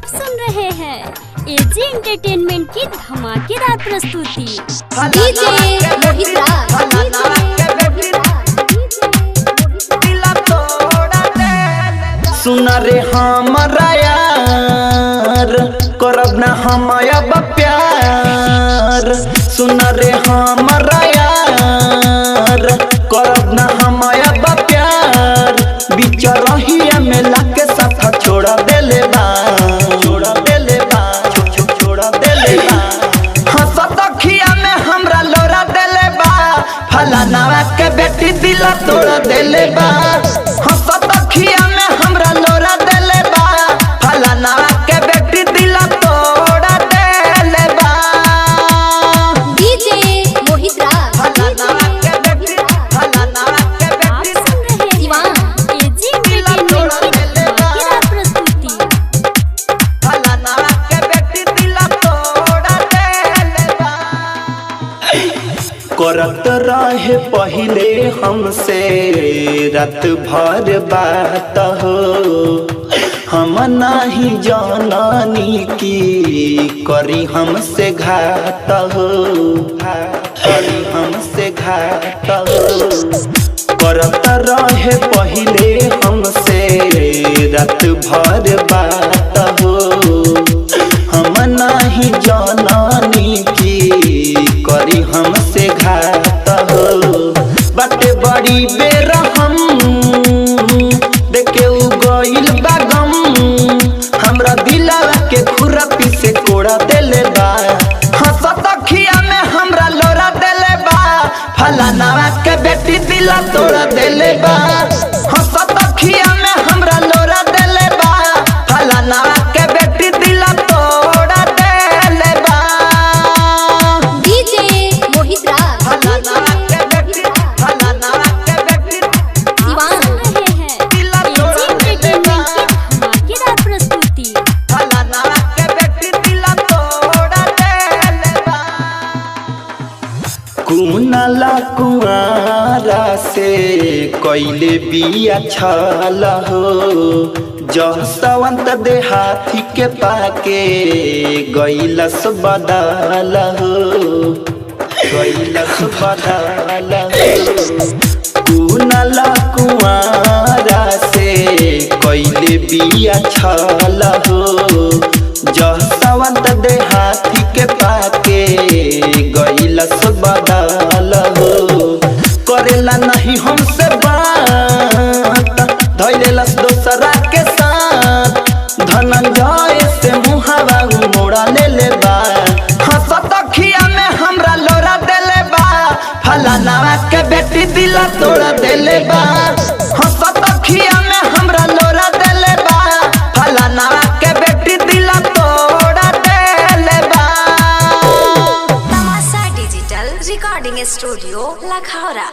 आप सुन रहे हैं एजी एंटरटेनमेंट की धमाकेदार प्रस्तुति। डीजे मोहित सुना रे हमारा यार करब ना हम अब प्यार। सुना रे हमारा यार करब ना हम अब प्यार। बिचरहिया में लाके साथ छोड़ा देले बा, छोड़ा देले बा, छोड़ा देले बा। हंसत अखिया में हमरा लोरा देले बा। फलाना के बेटी दिल तोड़ देले बा। हंसत अखिया में हमरा लोरा देले बा। फलाना के बेटी दिल तोड़ देले बा। डीजे मोहित फलाना के बेटी, फलाना के बेटी दीवान एजी एंटरटेनमेंट की धमाकेदार प्रस्तुति। फलाना के बेटी दिल तोड़ देले बा। करत रहे पहले हमसे रात भर बात हो। हम नहीं जाननी की करी हमसे घात हो, करी हमसे घात हो। करत रहे पहले हमसे रात भर बात हो। हम नहीं जाननी की करी हमसे घात हो। बाटे बड़ी बेरहम देखे उ गइल बा गम। हमरा दिलवा के खुरपी से कोड़ा देले बा। हंसत अखिया में हमरा लोरा देले बा। फलाना के बेटी दिल तोड़ देले बा। हंसत अखिया में हमरा लोरा देले बा। फलाना के बेटी दिल तोड़ देले बा। डीजे मोहित फलाना के बेटी, फलाना के बेटी दीवान रहे हैं दिल तोड़ एजी देले बा। एंटरटेनमेंट की धमाकेदार प्रस्तुति। फलाना के बेटी दिल तोड़ देले बा। कुनाला कुआरा से कइले बिया छल हो। जसवंत देहाती के पाके गइलस बदल हो, गइलस बदल हो। कुनाला कुआरा से कइले बिया छल हो। जसवंत देहाती के पाके गइलस बदल हो। करेला नहीं हमसे बात धैलेलस दोसरा के साथ। धनंजय से मुहावा मोड़ा ले बा। हंसत अखिया में हमरा लोरा देले बा। फलाना के बेटी दिल तोड़ देले बा। हंसत अखिया में हमरा लोरा देले बा। फलाना के बेटी दिल तोड़ देले बा। तमाशा डिजिटल रिकॉर्डिंग स्टूडियो लखौरा।